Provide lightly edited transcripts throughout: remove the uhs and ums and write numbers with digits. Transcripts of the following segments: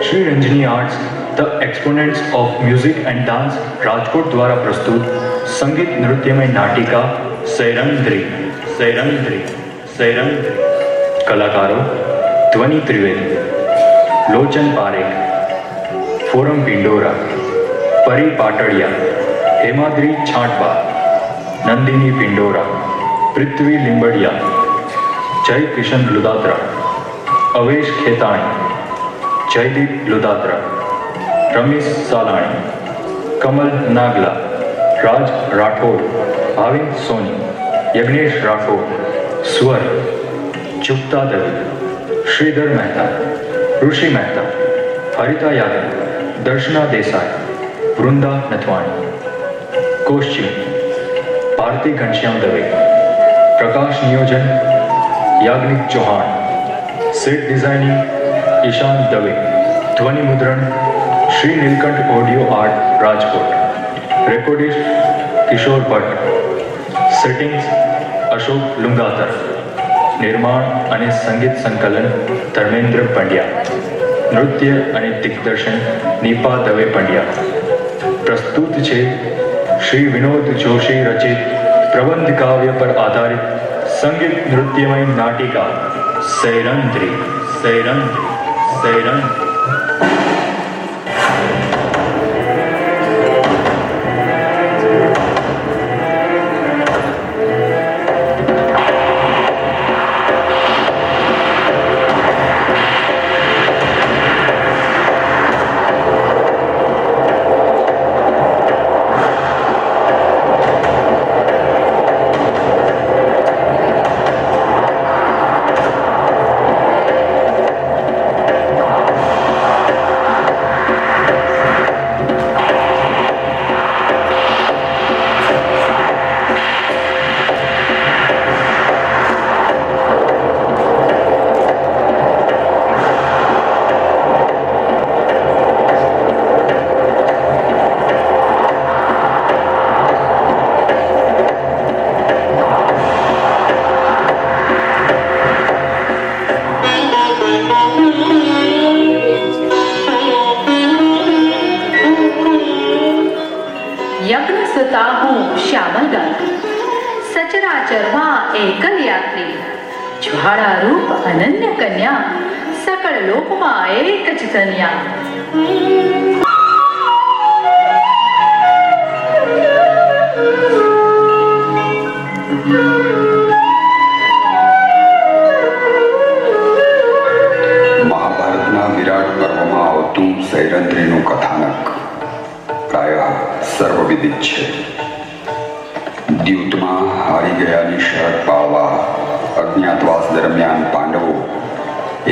Shri Ranjani arts the exponents of music and dance Rajkot द्वारा प्रस्तुत संगीत नृत्यमय नाटिका सैरंध्री सैरंध्री सैरंध्री। कलाकारों ध्वनि त्रिवेदी, लोचन पारेख, फोरम पिंडोरा, परी पाटड़िया, हेमाद्री छाटबा, नंदिनी पिंडोरा, पृथ्वी लिंबड़िया, जय किशन लुदात्रा, अवेश खेताणी, जयदीप लुदात्रा, रमेश सालाणी, कमल नागला, राज राठौड़, भाविन सोनी, यज्ञेश राठौड़, स्वर जुक्ता दवे, श्रीधर मेहता, ऋषि मेहता, हरिता यादव, दर्शना देसाई, वृंदा नथवाणी। कॉस्ट्यूम भारती घनश्याम दवे, प्रकाश नियोजन याग्निक चौहान, सेट डिजाइनिंग ईशान दवे, ध्वनि मुद्रण Shri Nilkanth audio art Rajkot, recordist Kishor Bhatt, settings Ashok Lungatar, निर्माण અને સંગીત સંકલન ધર્મેન્દ્ર પંડ્યા, નૃત્ય અને દિગ્દર્શન નીપા દવે પંડ્યા। પ્રસ્તુત છે શ્રી વિનોદ જોશી રચિત પ્રબંધ કાવ્ય પર આધારિત સંગીત નૃત્યમય નાટિકા સૈરંધ્રી સૈરંધ્રી સૈરંધ્રી। ज्वालारूप अनन्य कन्या सकल लोकमा एक ज धन्या। महाभारतना विराट पर्वमां आवतुं सैरंध्रीनुं कथानक प्रायः सर्वविदित छे। द्यूतमां हारी गयानी शरत पाळवा अज्ञातवास दरमियान पांडवो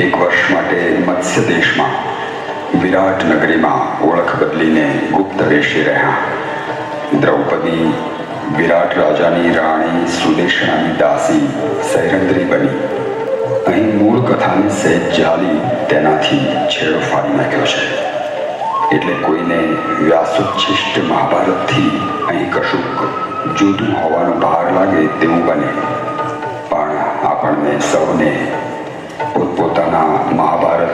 एक वर्ष माटे मत्स्य देश में विराट नगरी में ओळख बदलीने गुप्त वेशे रह्या। द्रौपदी विराट राजानी राणी सुदेशनानी दासी सैरंध्री बनी। अहीं मूळ कथाने सहेज जाली तेनाथी छेड़ो फाड़ी नाख्यो छे, एटले कोईने व्यासोच्छिष्ट महाभारतथी अहीं कशुंक जुदुं होवानो भार लागे तेवुं बने। આપણને સૌને પોતપોતાના મહાભારત,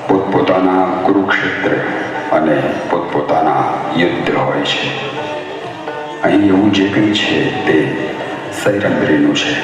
પોતપોતાના કુરુક્ષેત્ર અને પોતપોતાના યુદ્ધ હોય છે। અહીં એવું જે કંઈ છે તે સૈરંધ્રીનું છે।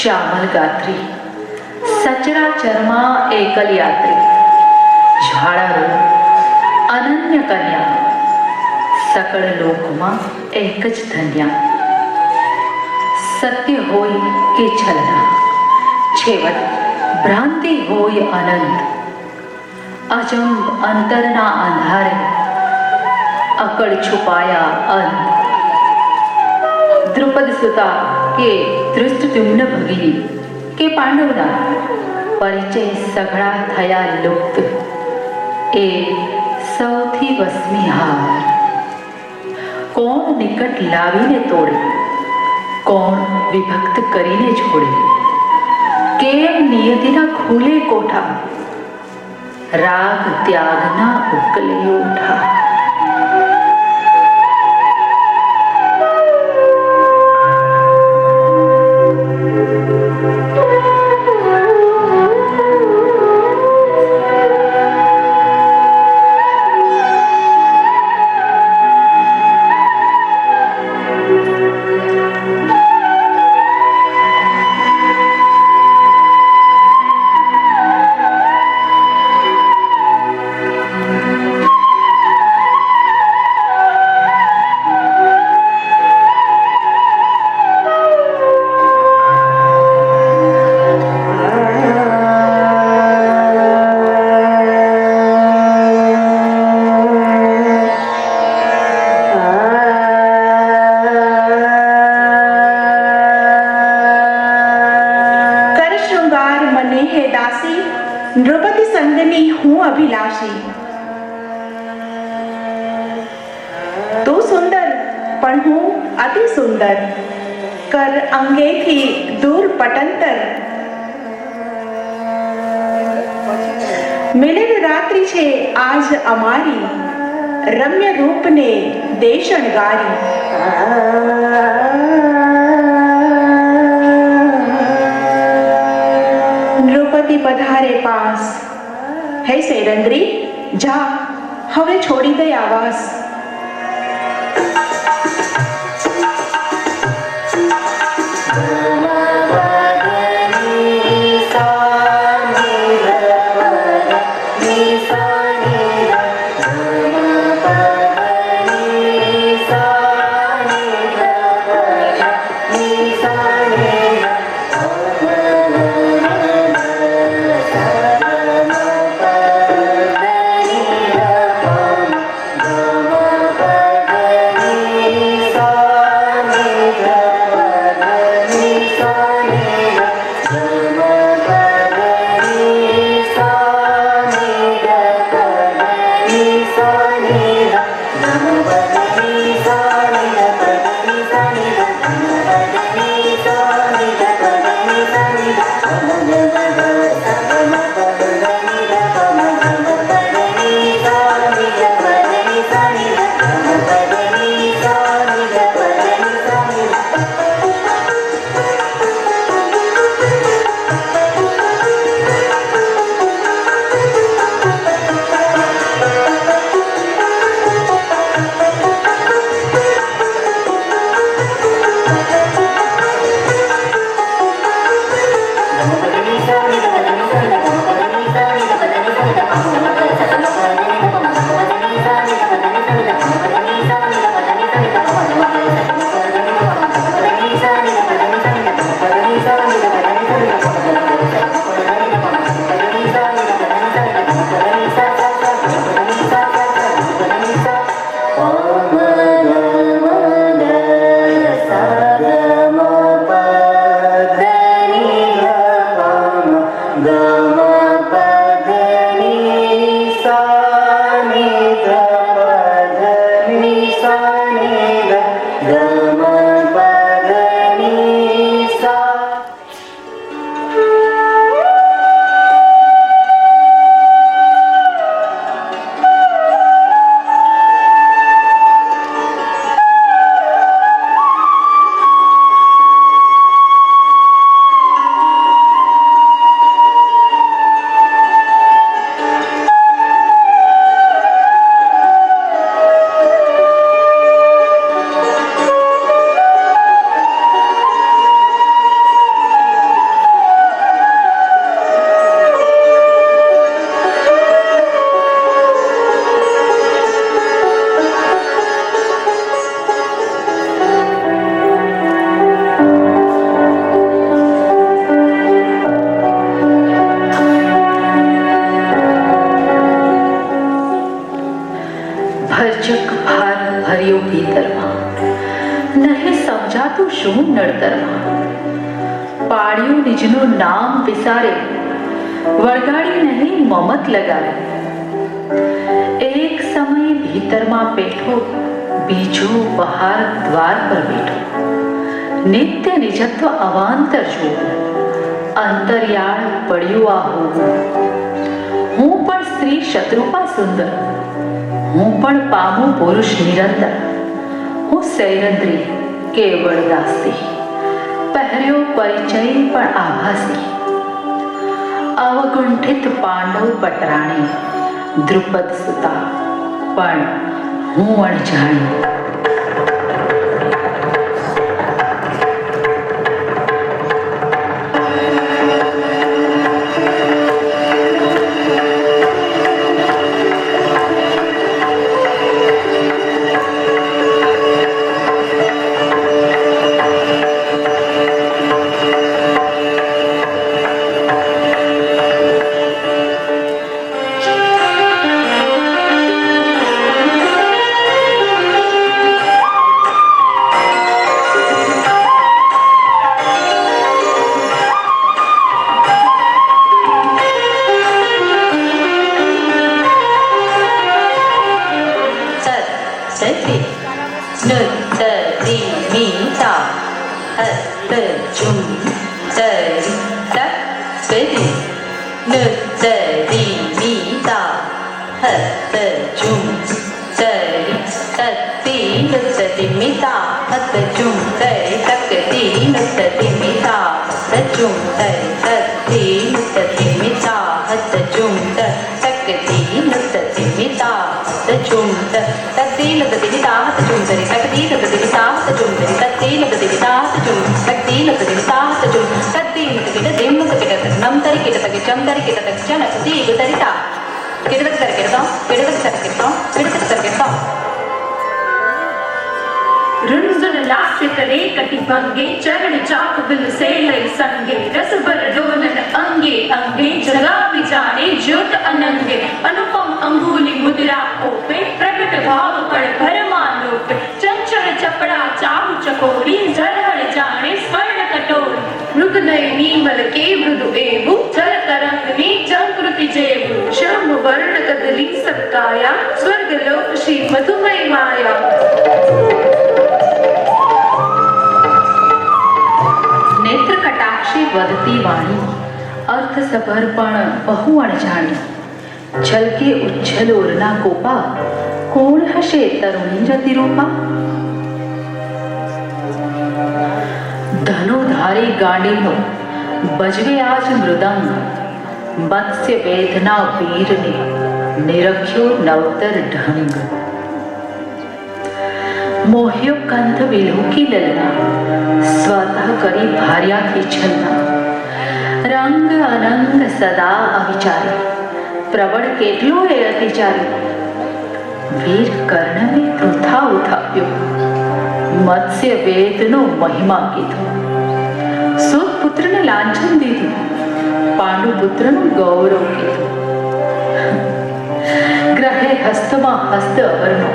श्यामल गात्री सचराचरमा एकल यात्री, ज्वालारूप अनन्य कन्या सकल लोकमा एक ज धन्या। सत्य होय के छलना, छेवट भ्रांति होय अनंत। अजंब अंतरना अंधारे अकड़ छुपाया अंत। द्रुपद सुता के धृष्टद्युम्न भगिनी के पांडवना परिचय सघळा थया लुप्त। ए सौथी वस्मी हार कोण निकट लावीने तोड़े કોણ વિભક્ત કરીને છોડે, કેમ નિયતિના ખુલે કોઠા, રાગ ત્યાગના ઉકલે ઉઠા. નૃપતિ સંગની હું અભિલાષી. તું સુંદર પણ હું અતિ સુંદર, કર અંગેથી દૂર પટંતર. મિલન રાત્રિ છે આજ અમારી, રમ્ય રૂપને દે શણગારી. નૃપતિ પધારે પાસ, હે સેરંદ્રી જા હવે છોડી દે આવાસ. ભરચક ભાર ભર્યો ભીતરમાં, નહીં સમજાતું શું નડતરમાં. પાડ્યું નિજનું નામ વિસારે, વળગાડી નહીં મમત લગાવે. એક સમય ભીતરમાં બેઠો, બીજો બહાર દ્વાર પર બેઠો. નિત્ય નિજત્વ અવાંતર જોવું, અંતરિયાળ પડ્યું આ હોવું. હું પણ સ્ત્રી શત્રુપા સુંદર, હું પણ પામું પુરુષ નિરંતર. હું સૈરંદ્રી કેવળ દાસી, પહેર્યો પરિચય પણ આભાસી. અવગુંઠિત પાંડવ પટરાણી, દ્રુપદ સુતા પણ હું અણજાણી. रुंझुन लास्य करे कटिभंगे चरण चाप बिल से लय संगे रस भर डोलन अंगे अंगे जगा विचारे ज्योत अनंगे अनुपम अंगुली मुद्रा ओपे प्रकट भाव पड़ भरमानोपे चंचल चपड़ा चाहु चकोरी जरहर जाने स्वर्ण कटोरी मृग नयनी मल के मृदु एवु जल तरंगनी चंकृति जेवु श्याम वर्ण कदली सत्काया स्वर्ग लोक श्री मधुमय माया. નેત્ર કટાક્ષે વધતી વાણી, અર્થ સભર પણ બહુ અણજાણી. છલકે ઉચ્છલ ઓરના કોપા, કોણ હશે તરુણી રતિરૂપા? ધનુધારી ગાંડીનો બજવે આજ મૃદંગ, મત્સ્ય વેદના વીરને નિરખ્યો નવતર ઢંગ. મોહ્યો કંથ વિલોકી લલના, સ્વતઃ કરી ભાર્યાથી છલના. રંગ અનંગ સદા અવિચારી, પ્રબળ કેટલો એ અતિચારી. વીર કર્ણને વૃથા ઉઠાવ્યો, મત્સ્ય વેદનો મહિમા કીધો. સુત પુત્રને લાંછન દીધું, પાંડુ પુત્રનું ગૌરવ કીધું. ગ્રહે હસ્તમાં હસ્ત અવરનો,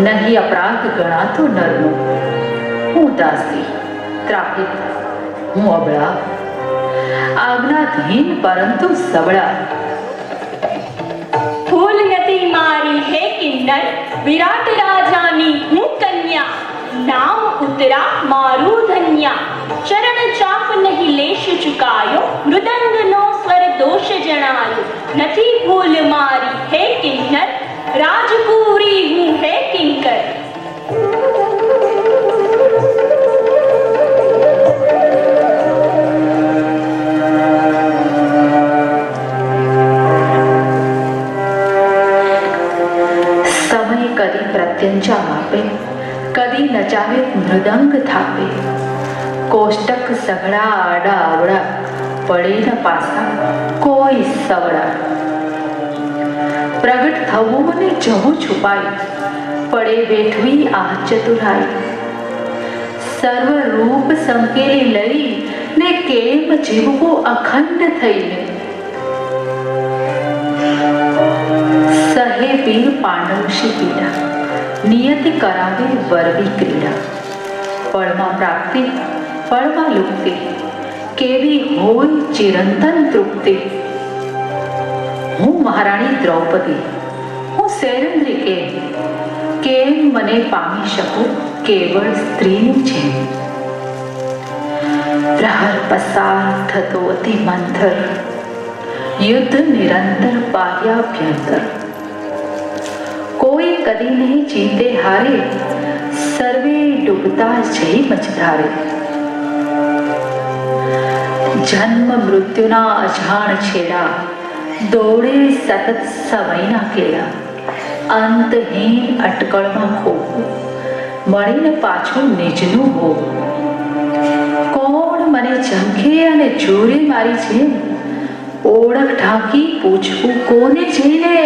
નહીં અપરાધ ગણાતો નરનો. હું દાસી ત્રાહિત, હું અબળા, આજ્ઞાધીન પરંતુ સબળા. फूल नदी मारी है किन्नर, विराट राजानी हूँ कन्या. नाम उतरा मारू धन्या, चरण चाप नहीं लेश चुकायो. मृदंग नो स्वर दोष जनायो, नथी भूल मारी है किन्नर. राजपुरी हूँ है किंकर. સમય કદી પ્રત્યંચા માપે, કદી નચાવે મૃદંગ થાપે. કોષ્ટક સઘળા આડા આવડા, પડે ન પાસા કોઈ સવડા. પ્રગટ થવું ને જવું છુપાઈ, પડે બેઠવી આ ચતુરાઈ. સર્વ રૂપ સંકેલી લઈ ને કેમ જીવવું અખંડ થઈને. સહે વીર પાંડવશી પીડા, નિયતિ કરાવે વરવી ક્રીડા. પળમાં પ્રાપ્તિ પળમાં લુપ્તિ, કેવી હોય ચિરંતન તૃપ્તિ. હું મહારાણી દ્રૌપદી, હું સૈરંદ્રી કેમ મને પામી શકું કેવળ સ્ત્રીની જેમ. પ્રહર પસાર થતો અતિ મંથર, યુદ્ધ નિરંતર પાર્યાભ્યંતર. કોઈ કદી નહીં જીતે હારે, સર્વે ડૂબતા જઈ મચધારે. જન્મ મૃત્યુના અજાણ છેડા, દોડે સતત સમયના કેળા. અંતહીન અટકળમાં ખોવું, મળીને પાછું નિજનું હોવું. કોણ મને ઝંખે અને જોરે મારી જેમ, ઓળખ ઢાંકી પૂછવું કોને જઈને.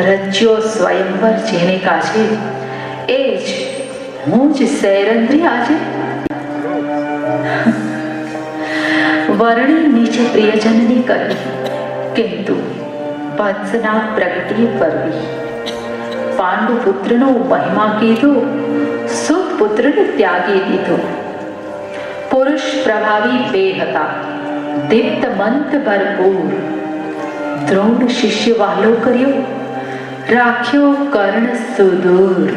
રચ્યો સ્વયંવર જેને કાજે, એ જ હું જ સૈરંદ્રી આજે. વર્ણી નીચ પ્રિયજનની કરી, કિંતુ વત્સના પ્રગટીએ પરવી. પાંડુ પુત્રનો મહિમા કીધો, સુત પુત્રને ત્યાગી દીધો. પુરુષ પ્રભાવી બે હતા, દીપ્ત મંત ભરપૂર. દ્રોણ શિષ્ય વાલો કર્યો, રાખ્યો કર્ણ સુદૂર.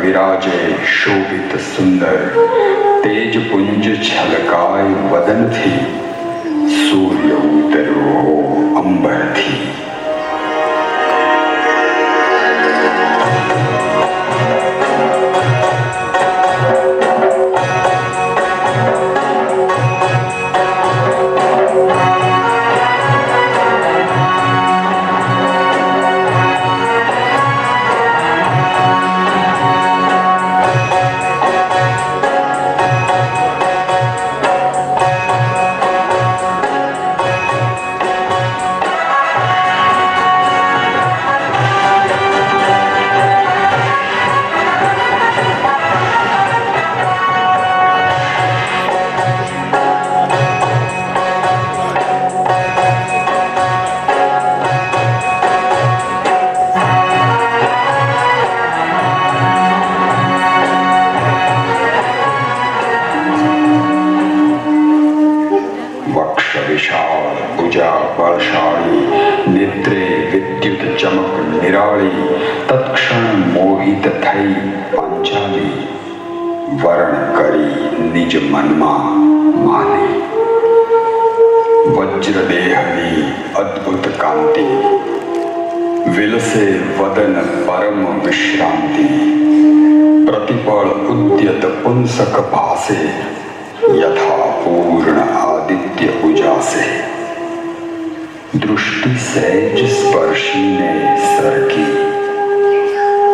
विराजे शोभित सुंदर तेज पुंज छलकाय वदन थी सूर्य उतरो अंबर थी। બળશાળી, નેત્રે વિદ્યુત ચમક નિરાળી, તત્ક્ષણ મોહિત થઈ પાંચાલી, વરણ કરી નિજ મનમાં માની. વજ્રદેહની અદ્ભુત કાંતિ, વિલસે વદન પરમ વિશ્રાંતિ, પ્રતિપળ ઉદ્યત પુંસક ભાસે, યથા પૂર્ણ આદિત્ય ઉજાસે. દૃષ્ટિ સહેજ સ્પર્શીને સરકી,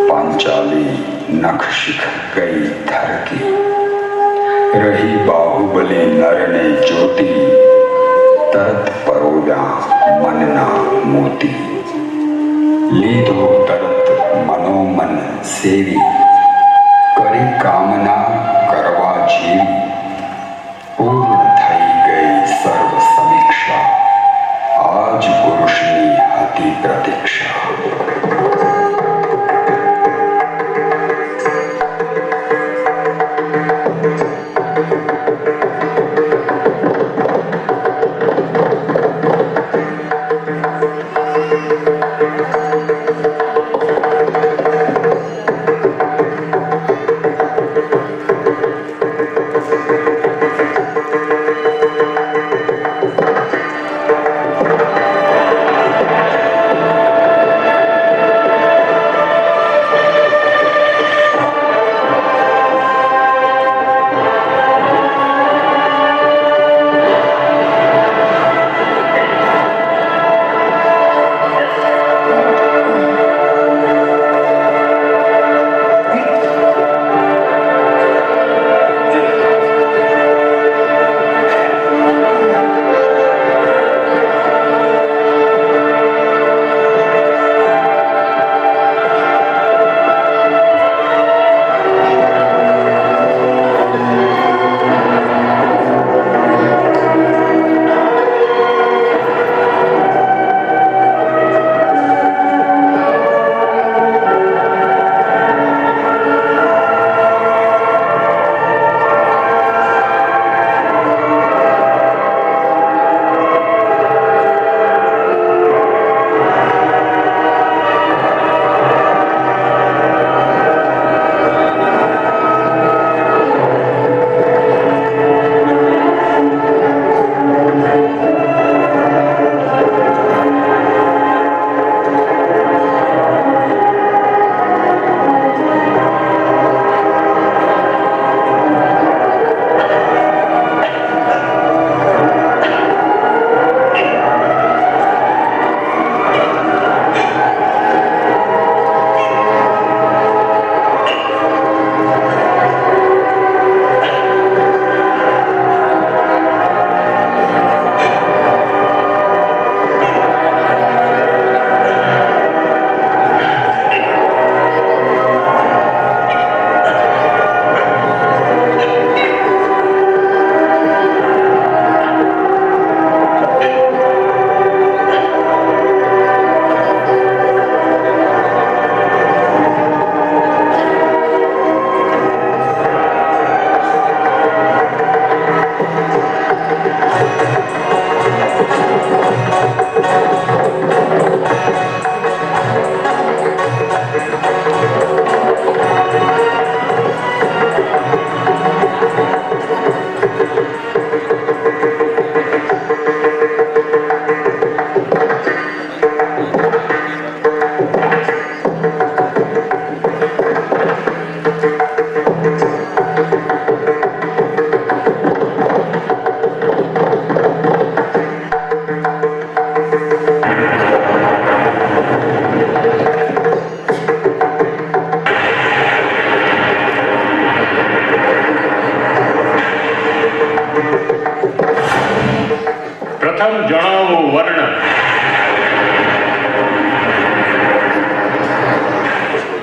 પાંચાલી નખ શિખ ગઈ થરકી. રહી બાહુબલી નરને જ્યોતિ, તરત પરોવ્યા મનના મોતી. લીધો તરત મનોમન સેવી, કરી કામના કરવા જેવી. પૂર્ણ થઈ ગઈ સર્વ સમીક્ષા, આજ પુરુષની હતી પ્રતીક્ષા.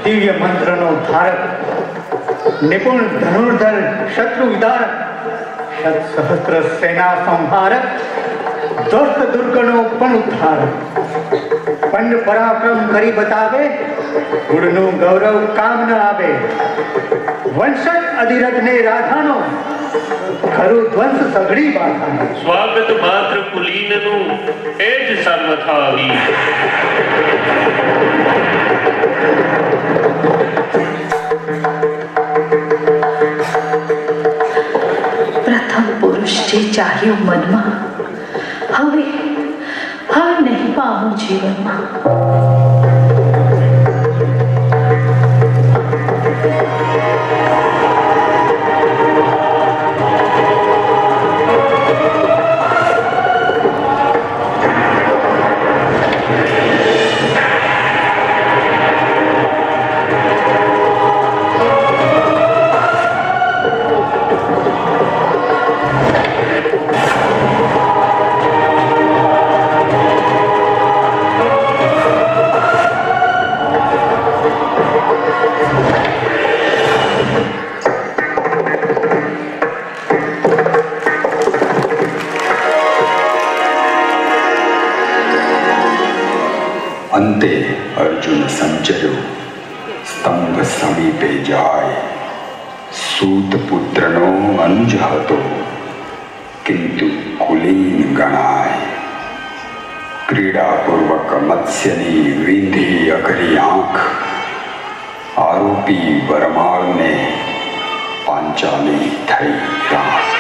દિવ્ય મંત્રનો ધારક, નિપુણ ધનુર્ધર શત્રુ વિદારક, સહસ્ત્ર સેના સંહારક, દોસ્ત દુર્ગનો પણ ઉદ્ધારક, પંડ પરાક્રમ કરી બતાવે, કુળનું ગૌરવ કામ ન આવે, વંશજ અધિરથને રાધાનો ખરું ધ્વંસ સઘળી બાધા. સ્વાગત માત્ર કુલીનનું એ જ સર્વથા વીર. પ્રથમ પુરુષ જે ચાહ્યું મનમાં, હવે નહીં પામું જીવનમાં. અંતે અર્જુન સંચર્યો સ્તંભ સમીપે જાય. સૂત પુત્રનો અનુજ હતો, કિંતુ કુલીન ગણાય. ક્રીડાપૂર્વક મત્સ્યની વીંધી અઘરી આંખ, આરોપી વરમાળને પાંચાલી થઈ રાખ.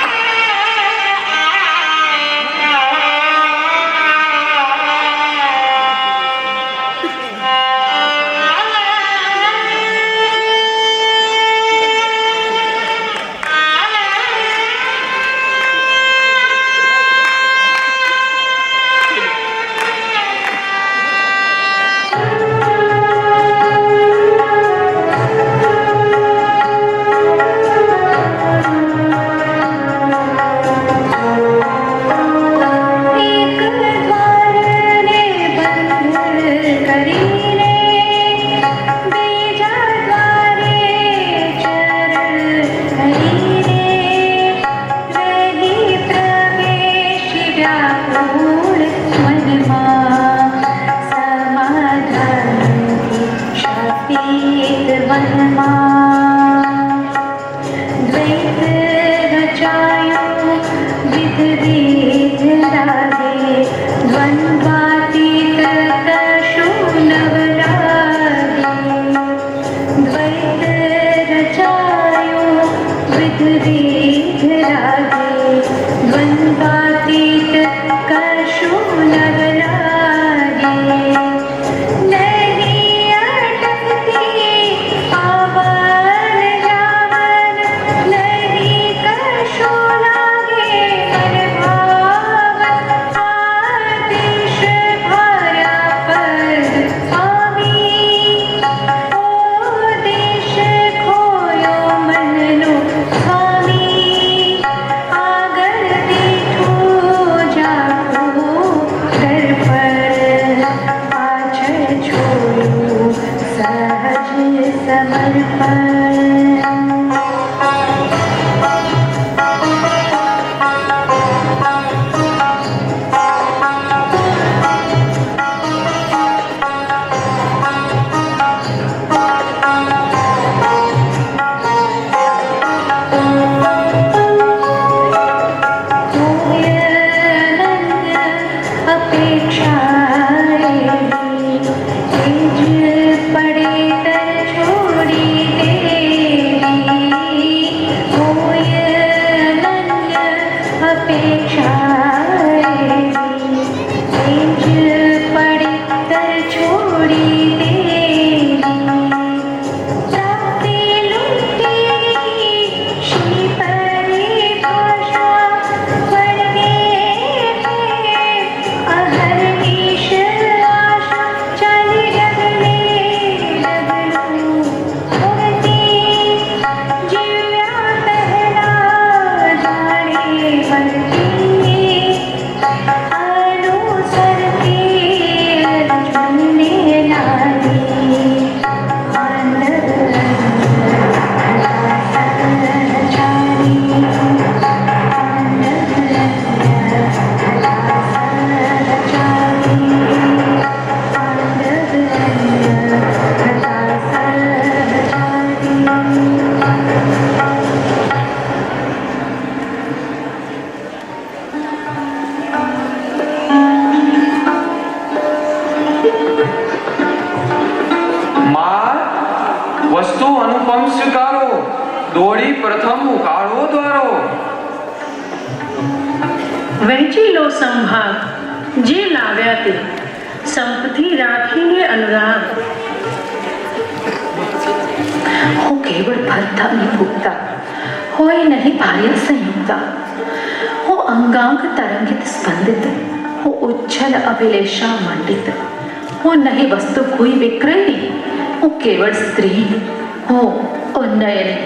Thank you. વહેંચી લો સંભાગ જે લાવ્યા તે સંપથી રાખીને અનુરાગ. હું કેવળ ભરતાની ભૂખતા હોય નહીં ભાર્ય સંયુક્તા. હું અંગાંગ તરંગિત સ્પંદિત, હું ઉચ્છલ અભિલેષા મંડિત. હું નહીં વસ્તુ કોઈ વિક્રયની, હું કેવળ સ્ત્રી, હું ઉન્નયની.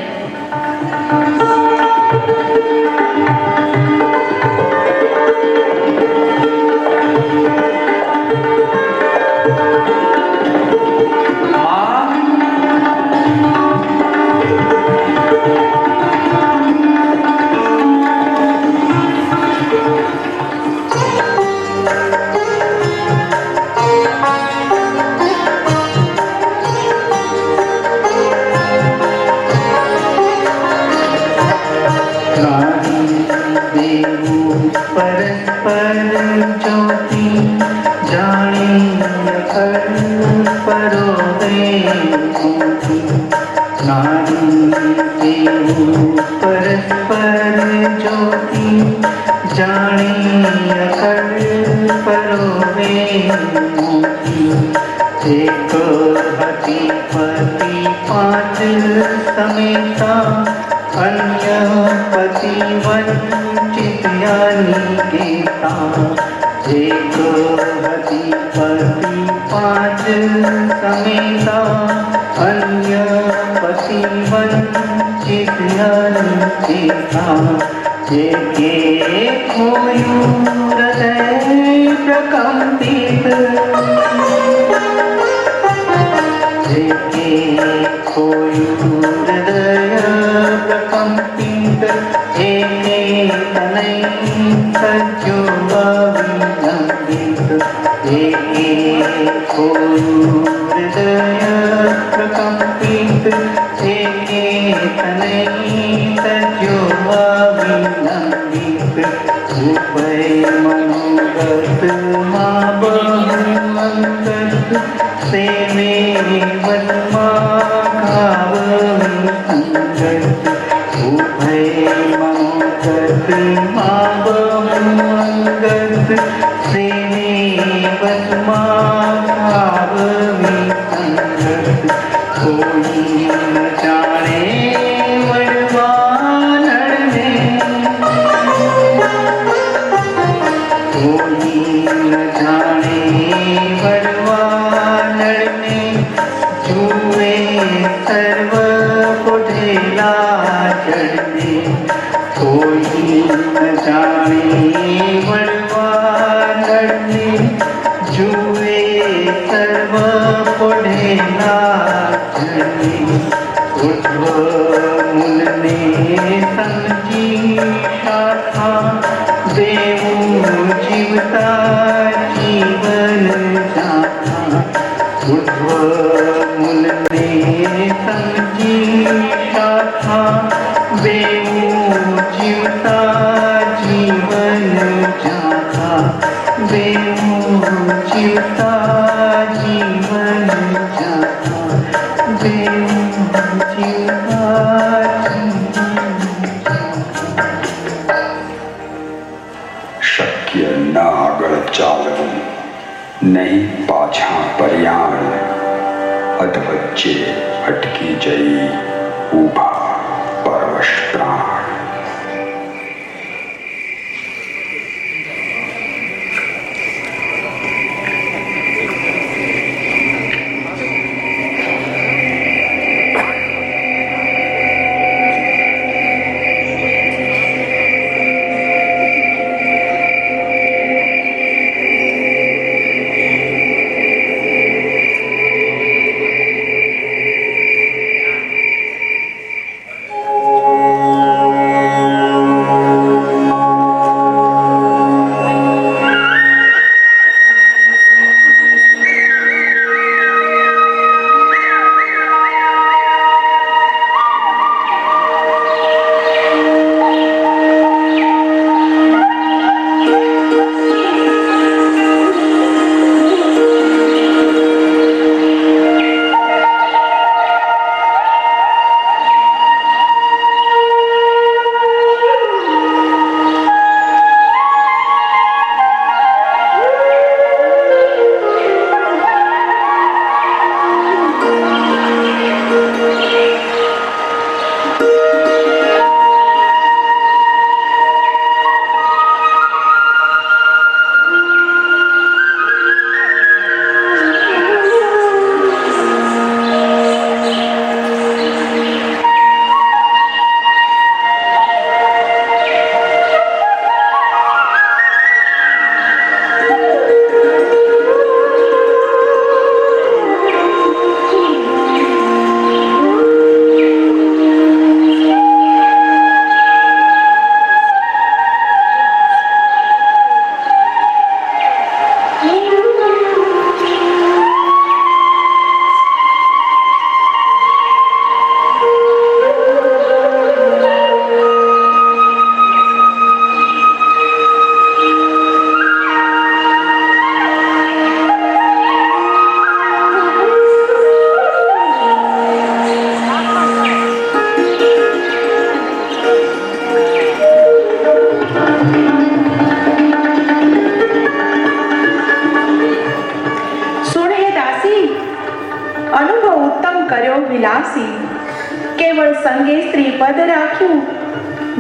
પદ રાખ્યું,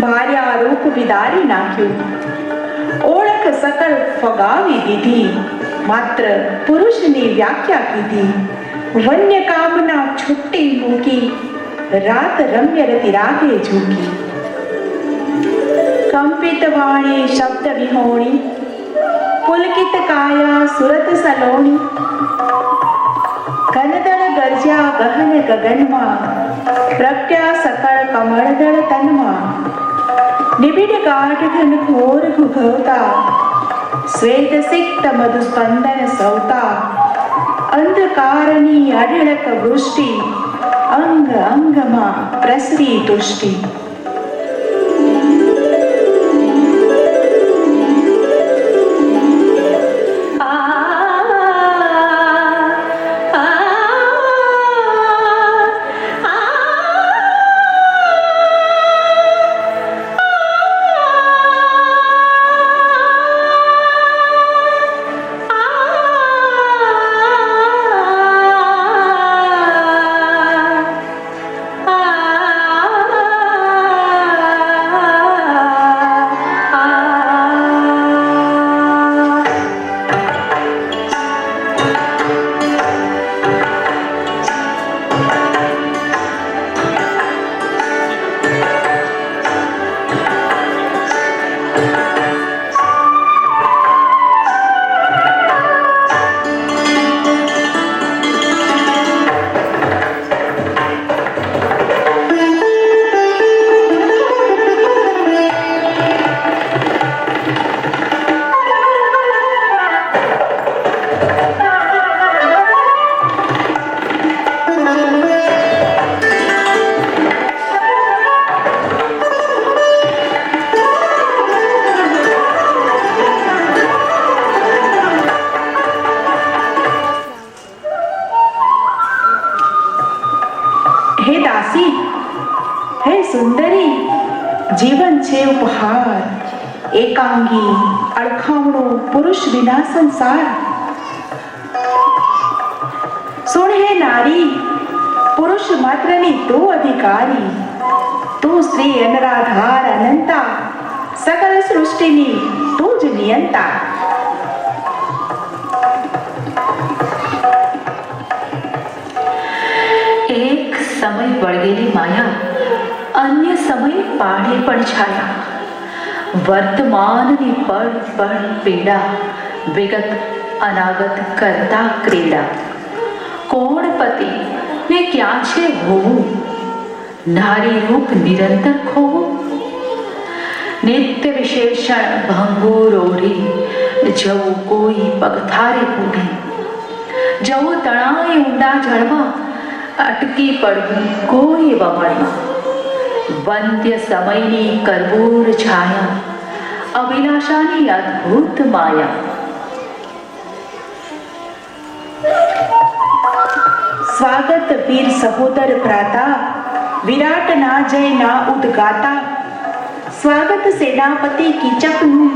ભાર્યા રૂપ વિદારી નાખ્યું. ઓળખ સકલ ફગાવી દીધી, માત્ર પુરુષની વ્યાખ્યા કીધી. વન્ય કામના છુટ્ટી મૂકી, રાત રમ્ય રતિ રાગે ઝૂકી. કંપિત વાણી શબ્દ વિહોણી, પુલકિત કાયા સુરત સલોણી. કનદળ ગરજ્યા ગહન ગગનમાં, પ્રગટ્યા સકળ કમળદળ તનમાં. નિબિડ ગાઢ ઘન ઘોર ઘુઘવતા, શ્વેત સિક્ત મધુસ્પંદન સૌતા. અંધકારની અઢળક વૃષ્ટિ, અંગ અંગમાં પ્રસરી તુષ્ટિ. હે દાસી, હે સુંદરી, જીવન છે ઉપહાર. એકાંગી અળખામણો પુરુષ વિના સંસાર. સુણ હે નારી, પુરુષ માત્રની તું અધિકારી. તું શ્રી અનરાધાર અનંતા, સકલ સૃષ્ટિની તું જ નિયંતા. એક સમય વળગેલી માયા, અન્ય સમય પાડે પણ છાયા. વર્તમાનની પળ પળ પીડા, વિગત અનાગત કરતા ક્રીડા. કોણ પતિ ને ક્યાં છે હોવું, નારી રૂપ નિરંતર ખોવું. નિત્ય વિશેષણ ભંગુર ઓઢી, જવું કોઈ પગથારે પૂઢી. જવું તણાએ ઊંડા જળમાં, અટકી પડવું કોઈ વમળમાં. વંદ્ય સમયની કરબૂર છાયા, અભિલાષાની અદ્ભુત માયા. સ્વાગત વીર સહોદર ભ્રાતા, વિરાટ ના જય ના ઉદગાતા. સ્વાગત સેનાપતિ કીચકનું,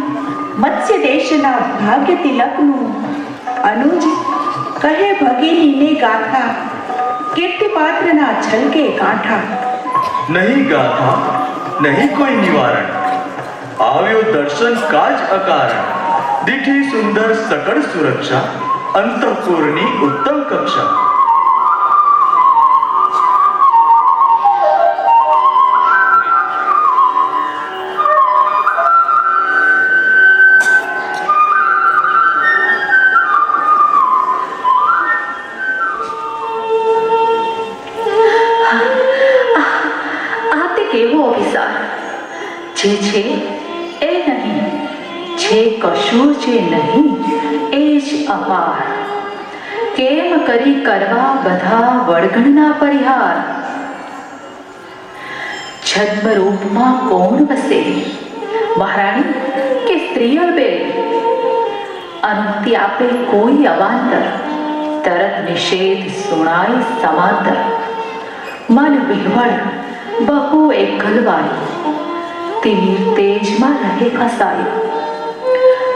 મત્સ્ય દેશના ભાગ્ય તિલકનું. અનુજ કહે ભગિનીને ગાથા, કીર્તિપાત્રના છલકે કાંઠા. નહીં ગાથા, નહીં કોઈ નિવારણ, આવ્યો દર્શન કાજ અકારણ. દીઠી સુંદર સકળ સુરક્ષા, અંતઃપુરની ઉત્તમ કક્ષા. જે છે એ નહીં, જે કશું જે નહીં એ જ અપાર. કેમ કરી કરવા બધા વળગણના પરિહાર. છદ્મ રૂપમાં કોણ વસે, મહારાણી કે સ્ત્રી અળબેલી. અનુમતિ આપે કોઈ અવાંતર, તરત નિષેધ સુણાય સમાંતર. મન વિહવળ બહુ એકલવાયું, તીર તેજમાં રહે ફસાયું.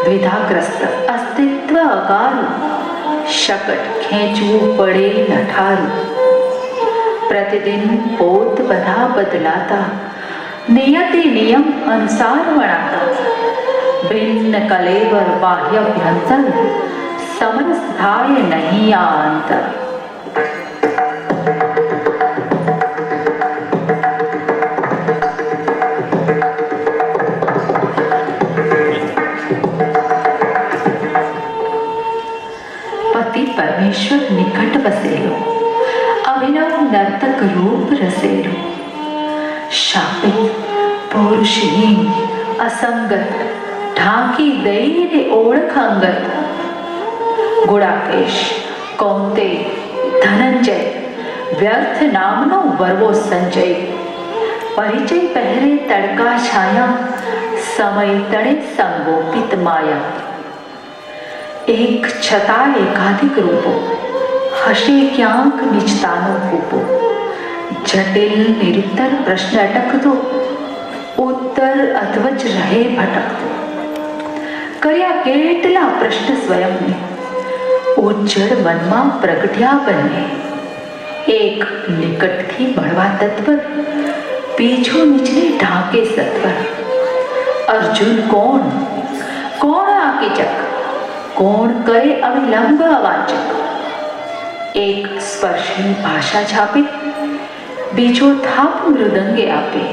દ્વિધાગ્રસ્ત અસ્તિત્વ અગારું, શકટ ખેંચવું પડે નઠારું. प्रतिदिन पोत बधा बदलाता, नियति नियम अनुसार बनाता, भिन्न कलेवर बाह्यभ्यंतर, समरस धाय नहीं अंतर। पति परमेश्वर निकट बसेलो, अभिनव नर्तक रूप रसेलो, शापित पौरुषहीन असंगत, ढांकी दैर्य ओळख अंगत, गुड़ाकेश कौंते धनंजय, व्यर्थ नामनो वर्वो संजय, परिचय पहरे तड़का छाया, समय तड़े संगोपित माया। एक छता एकाधिक रूपो, हसे क्यांक निजतानो कूपो, जटिल निरुत्तर प्रश्न अटक दो, उत्तर अथवच रहे भटक दो। कर्या केटला प्रश्न स्वयं ने, उज्जड़ मनमा प्रगट्या बने। एक निकट थी बढ़वा तत्पर, पीछो निचले ढाके सत्वर। अर्जुन कौन कौन आकीचक, कौन करे अविलंब अवाचक। एक स्पर्शनी भाषा छापे, बीजो थाप मृदंगे आपे।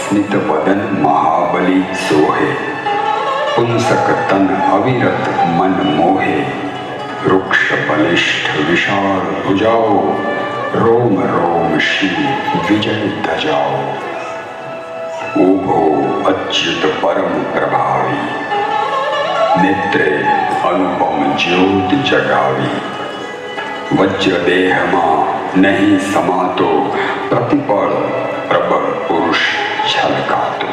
स्नित वदन महाबली सोहे, पुंसक तन अविरत मन मोहे। वृक्ष बलिष्ठ विशाल भुजाओ, रोम रोम शील विजय ध्वजाओ। उभो अच्युत परम प्रभावी, नेत्रे अनुपम ज्योति जगावी। वज्र देहमा नहीं समातो, प्रतिपल प्रबल पुरुष छलकातो।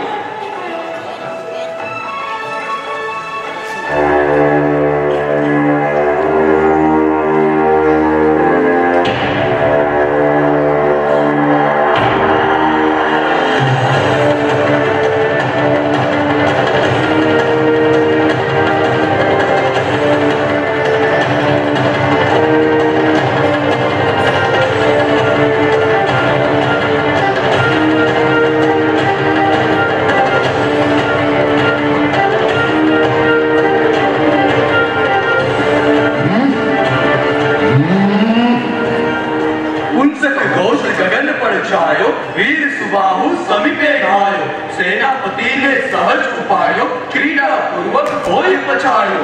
वीर सुबाहु समीपे घायो, सेनापति ने सहज उपायो, क्रीड़ा पूर्वक होई पछायो।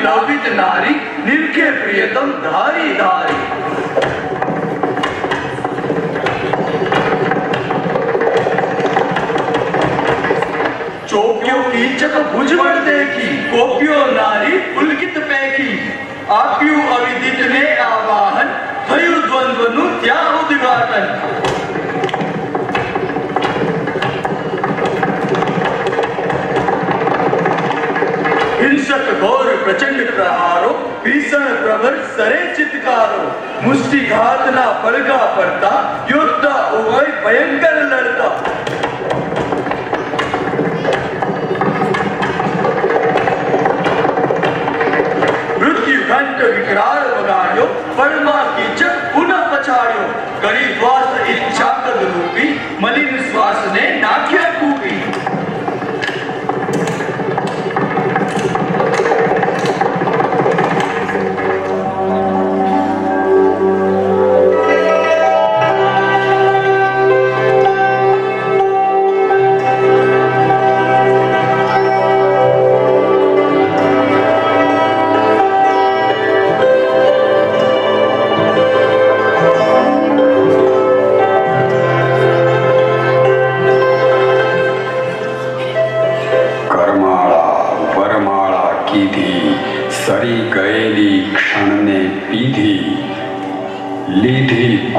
परिप्लवित नारी निरखे प्रियतम धारी धारी। चौकियों कीचक भुजबड़ देखी, गोपियों नारी पुलकित पैकी। आप्यु अविदित ने आवाहन, थयु द्वंद्वनु त्या उद्घाटन। हिंसक घोर प्रचंड प्रहारो, भीषण प्रभर सरे चित्कारो। मुष्टिघात ना पलगा पड़ता, योद्धा उभय भयंकर लड़ता। मृत्यु घंट विकराल वगाड़ो, परमा कीचक पुनः पछाड़ो। करी द्वास इच्छा कद रूपी, मलिन श्वास ने नाख्या कूपी।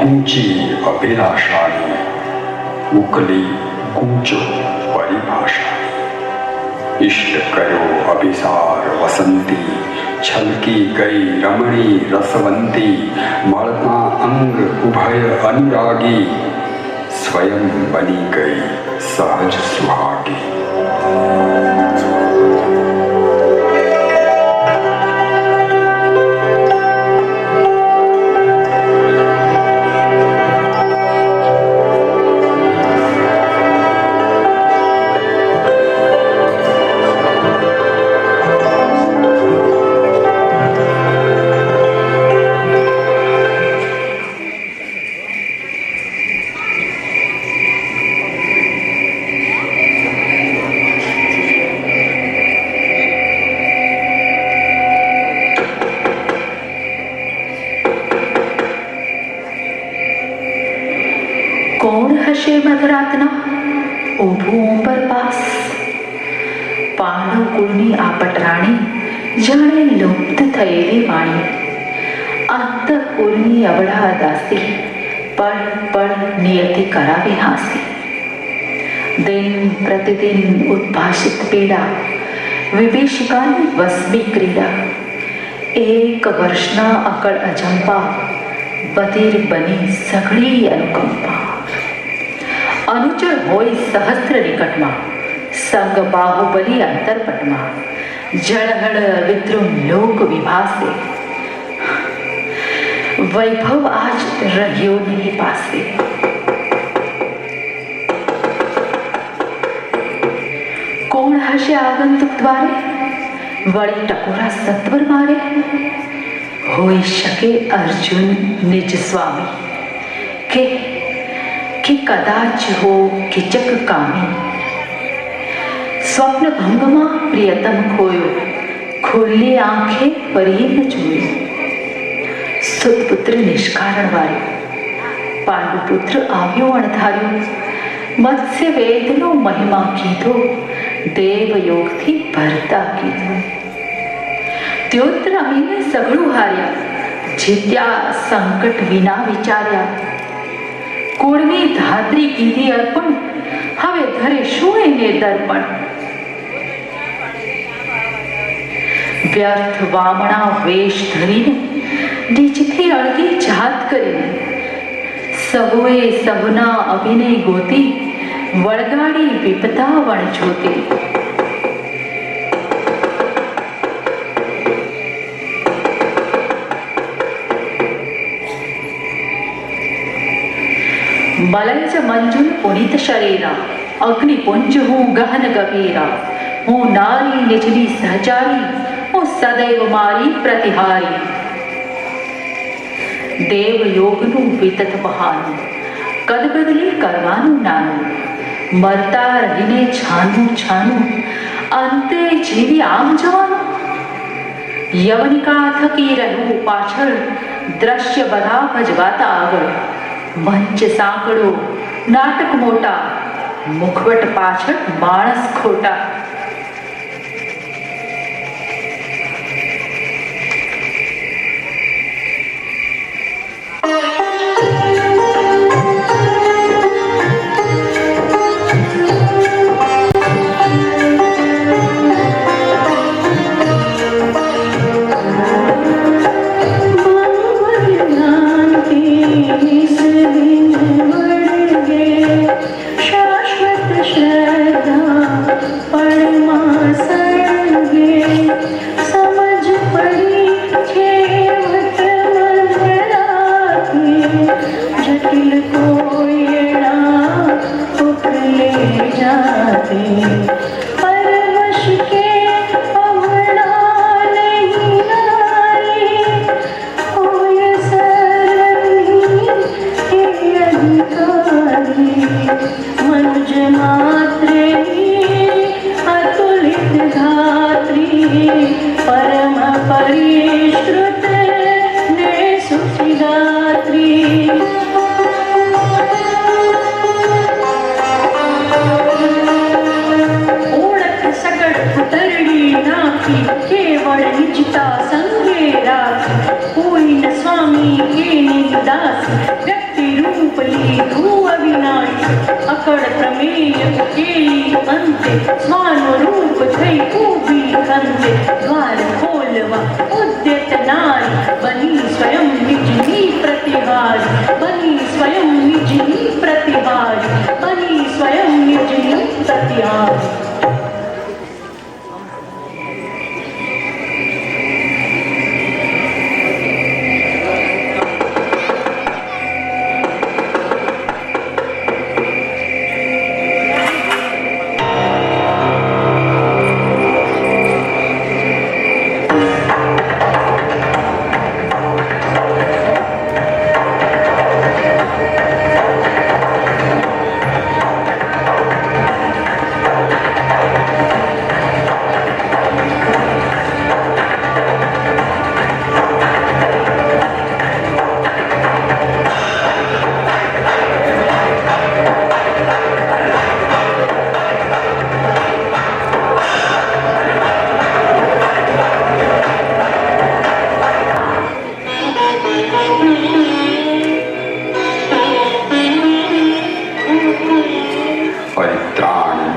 ऊंची अभिलाषा ने उकली ऊंचो परिभाषा। इष्ट करो अभिसार वसंती, छलकी गई रमणी रसवंती। मलता अंग उभय अनुरागी, स्वयं बनी गई सहज सुहागी। મધરાતના ઊભું ઉપર પાસ પાંડવ કુળની આ પટરાણી જાણે લુપ્ત થયેલી વાણી। અંતઃપુરની અબળા દાસી પળ પળ નિયતિ કરાવે હાંસી। दिन प्रतिदिन उद्भाषित पीड़ा, विभीषिकाની વસમી ક્રીડા। એક વર્ષના અકળ અજંપા, બધિર બની સઘળી અનુકંપા। अनुचर होय सहस्त्र निकटमा, संग बाहुबली अंतरपटमा। जड़हड़ विद्रुम लोक विभासे, वैभव आज रहियो नहीं पासे। कौन हसे आगंतुक द्वारे, वड़ी टकोरा सत्वर मारे। होई शके अर्जुन निज स्वामी, के कदाच हो किचक कामी। स्वप्न भंगमा प्रियतम खोयो, खुली आंखें परी न जोयो। सुतपुत्र निष्कारण वार्यो, पांडुपुत्र આવ્યો અણધાર્યો। મત્સ્ય વેદનો મહિમા કીધો, દેવયોગથી ભરતા કીધો। ત્યોત્રાહીને સઘળું હાર્યા, જીત્યા સંકટ વિના વિચાર્યા। કુળની ધાત્રી કીધી અર્પણ, હવે ધરે શું એને દર્પણ। વ્યર્થ વામણા વેશ ધરીને, નીચથી અળગી જાત કરીને। સહુએ સહુના અભિનય ગોતી, વળગાડી વિપતા વણજોતી। मलयज मंजुल पुनित शरीरा, अग्निपुंज हूँ गहन गभीरा। हूँ नारी निजनी सहचारी, हूँ सदैव मारी प्रतिहारी। देव योगनु वितत बहानु, कद बदली करवानु नानु। मरता रहीने छानु छानु, अंते जीवी आम जवानु। યવનિકા થકી રહ્યું પાછળ, દ્રશ્ય બધા ભજવાતા આગળ. મંચ સાંકડો, નાટક મોટા, મુખવટ પાછળ માણસ ખોટા.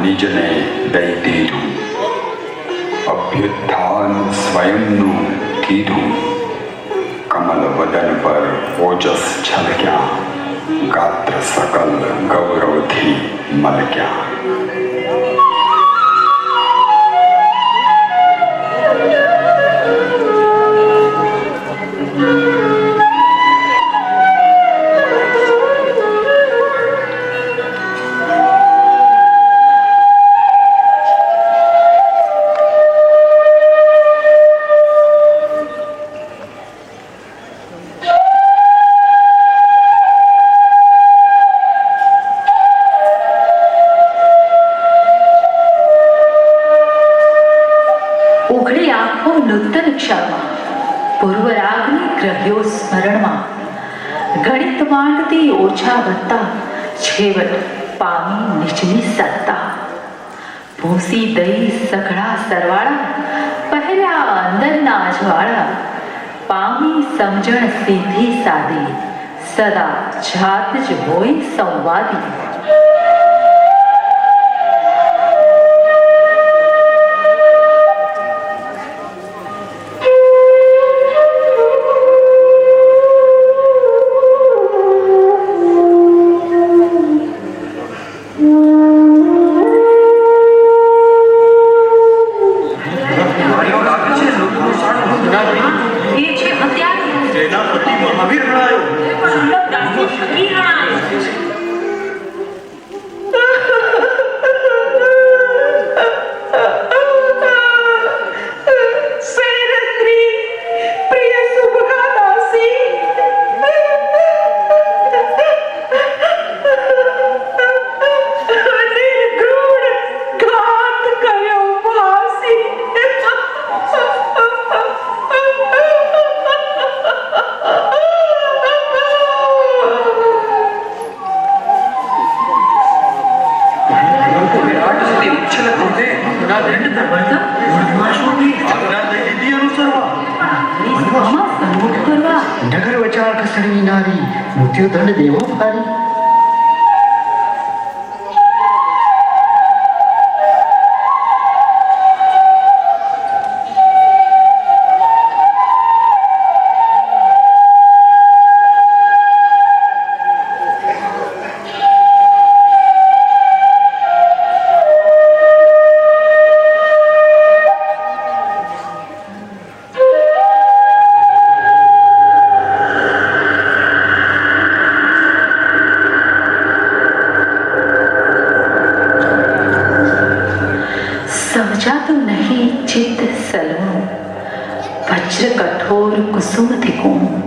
નિજને દઈ દીધું, અભ્યુત્થાન સ્વયંનું કીધું. કમલ વદન પર ઓજસ છલક્યા, ગાત્ર સકલ ગૌરવથી મલક્યા. નૂતન ક્ષણમાં પૂર્વરાગની ગ્રહ્યો સ્મરણમાં, ગણિત માંડતી ઓછા વધતા, છેવટ પામી નીચલી સત્તા. ભૂસી દઈ સઘળા સરવાળા, પહેર્યા અંદરના અજવાળા, પામી સમજણ સીધી સાદી, સદા જાત જ હોય સંવાદી. મૃત્યુદંડ દેવો ભારી. સમજાતું નહીં ચિત્ત સલવું વજ્ર કઠોર કુસુમથી કોમું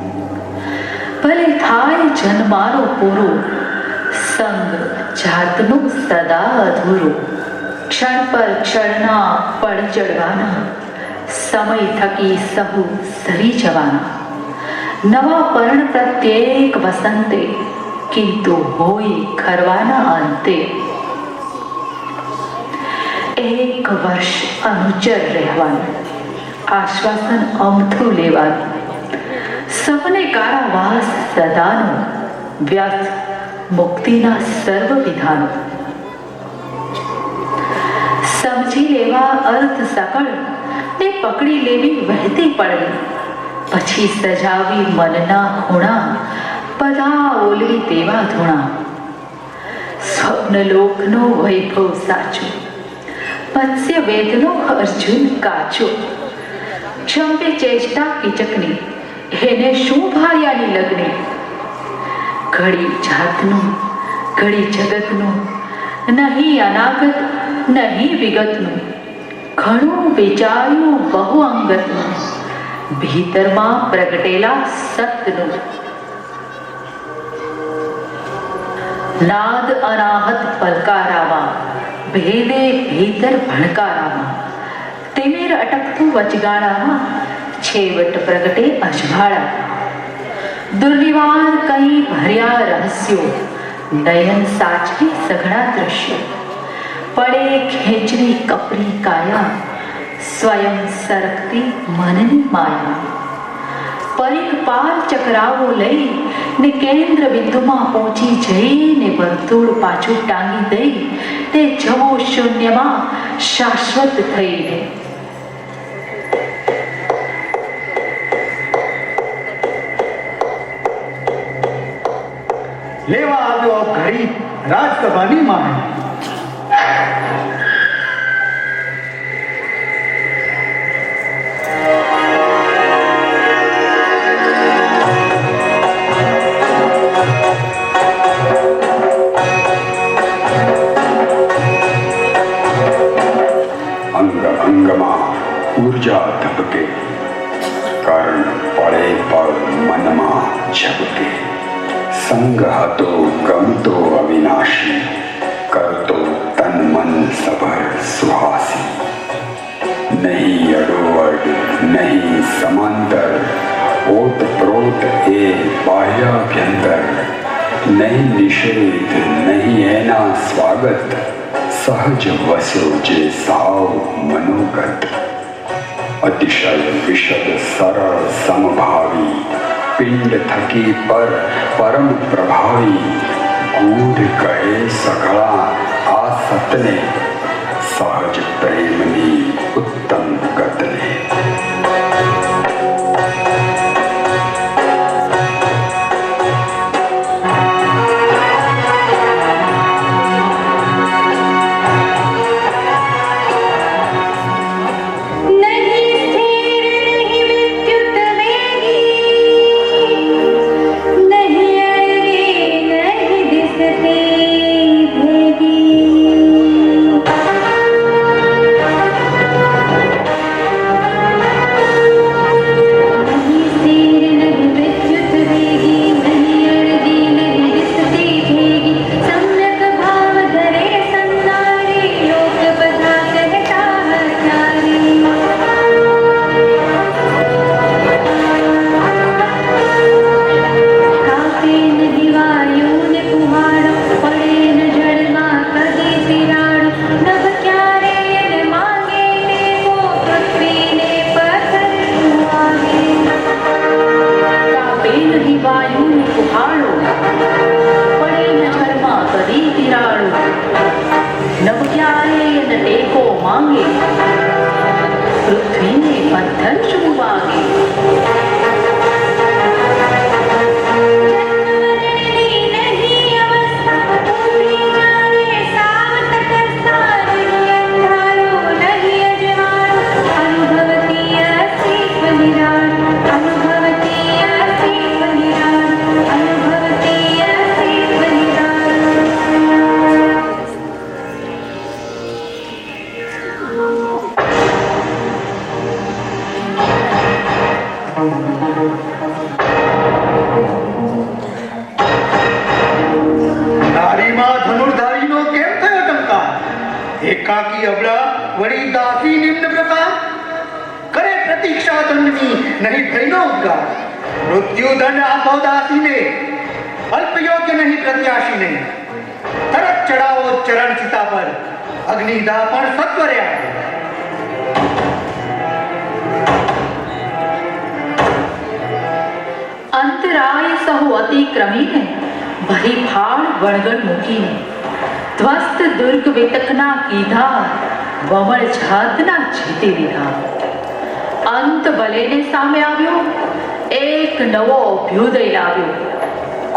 ભલે થાય જન્મારો પૂરો સંગ જાતનો સદા અધૂરો ક્ષણ પર ક્ષણના પળ ચડવાના સમય થકી સહુ સરી જવાના નવા પર્ણ પ્રત્યેક વસંતે કિંતુ હોય ખરવાના અંતે એક વર્ષ અનુચર રહેવાનું આશ્વાસન અમથું લેવાનું સૌને કારાવાસ સદાનો વ્યર્થ મુક્તિના સર્વ વિધાનો સમજી લેવા અર્થ સકળ ને પકડી લેવી વહેતી પડવી પછી સજાવી મનના ખૂણા બધા ઓલવી દેવા ધૂણા સ્વપ્નલોકનો વૈભવ સાચો મત્સ્ય વેદનો અર્જુન કાચો ક્ષંપે ચેષ્ટા કીચકની એને શું ભાર્યાની લગ્ની ઘડી જાતનું ઘડી જગતનું નહીં અનાગત નહીં વિગતનું ઘણું વિચાર્યું બહુ અંગતનું ભીતરમાં પ્રગટેલા સતનું નાદ અનાહત પલકારાવા ભેદે ભીતર ભણકારામાં તિમિર અટકતું વચગાળામાં છેવટ પ્રગટે અજવાળા દુર્નિવાર કઈ ભર્યા રહસ્યો નયન સાચવી સઘળા દ્રશ્યો પડે ખેંચવી કપરી કાયા સ્વયં સરકતી મનની માયા પરિઘ પાર ચક્રાવો લઈ ને કેન્દ્ર બિંદુમાં પહોંચી જઈને વર્તુળ પાછું ટાંગી દઈ તે જવો શૂન્યમાં શાશ્વત થઈને લેવા આવ્યો ઘડી રાજસભાની માને. અંગમાં ઉર્જા ધબકે કારણ પળે પળ મનમાં ઝબકે સંગ હતો ગમતો અવિનાશી કરતો તન મન સભર સુહાસી નહીં અડોઅડ નહીં સમાંતર ઓત પ્રોત એ બાહ્યાભ્યંતર નહીં નિષેધ નહીં એના સ્વાગત સહજ વસ્યો જે સાવ મનોગત અતિશય વિશદ સરળ સમભાવી પિંડ થકી પર પરમ પ્રભાવી ગૂઢ કહે સઘળા આ સતને સહજ પ્રેમની ઉત્તમ ગતને બંધન શું વાગે. નારીમાં ધનુર્ધારીનો કેમ થયો ટંકાર? એકાકી અબળા વળી દાસી નિમ્ન પ્રકાર કરે પ્રતીક્ષા દંડની નહીં થઈનો ઉદ્ગાર. મૃત્યુ દંડ આપો દાસીને, અલ્પ યોગ્ય નહીં પ્રત્યાશીને. તરત ચડાવો ચરણ ચિતા પર, અગ્નિદા પણ સત્વર્યા. અંતરાય સહુ અતિક્રમીને ભરી ફાળ વણગણ મૂકીને ધ્વસ્ત દુર્ગ વિતકના કીધા વમળ જાતના જીતી લીધા. અંત ભલેને સામે આવ્યો, એક નવો અભ્યુદય લાવ્યો.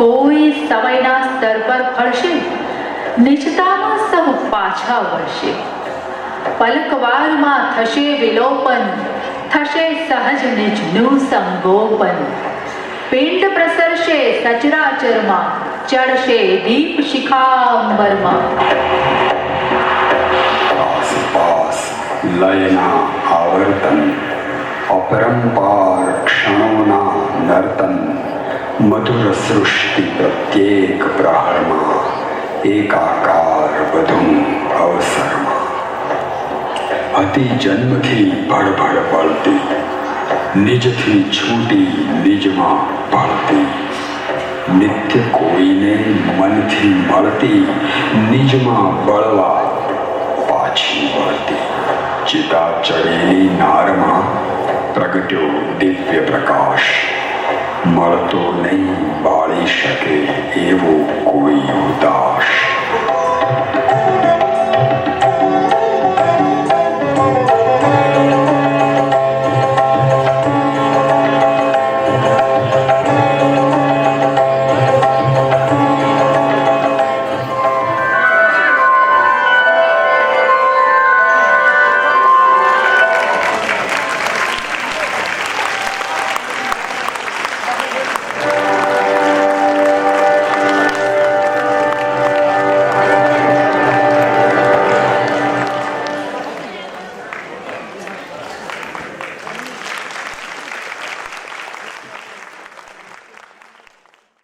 કોઈ સમયના સ્તર પર ફળશે, નીચતામાં સૌ પાછા વળશે. પલકવારમાં થશે વિલોપન, થશે સહજ નિજનું સંગોપન. પિંડ પ્રસરશે સચરાચરમાં, ચડશે દીપ શિખાંબરમાં. આસપાસ લયના આવર્તન, અપરંપાર ક્ષણોના નર્તન. મધુર સૃષ્ટિ પ્રત્યેક પ્રહારમાં, એકાકાર બધું અવસરમાં. અતિ જન્મથી ભડભડ પળતી, નિજથી છૂટી નિજમાં ભળતી. નિત્ય કોઈને મનથી મળતી, નિજમાં બળવા પાછી વળતી. ચિતા ચડેલી નારમાં પ્રગટ્યો દિવ્ય પ્રકાશ. મળતો નહીં બાળી શકે એવો કોઈ ઉદાસ.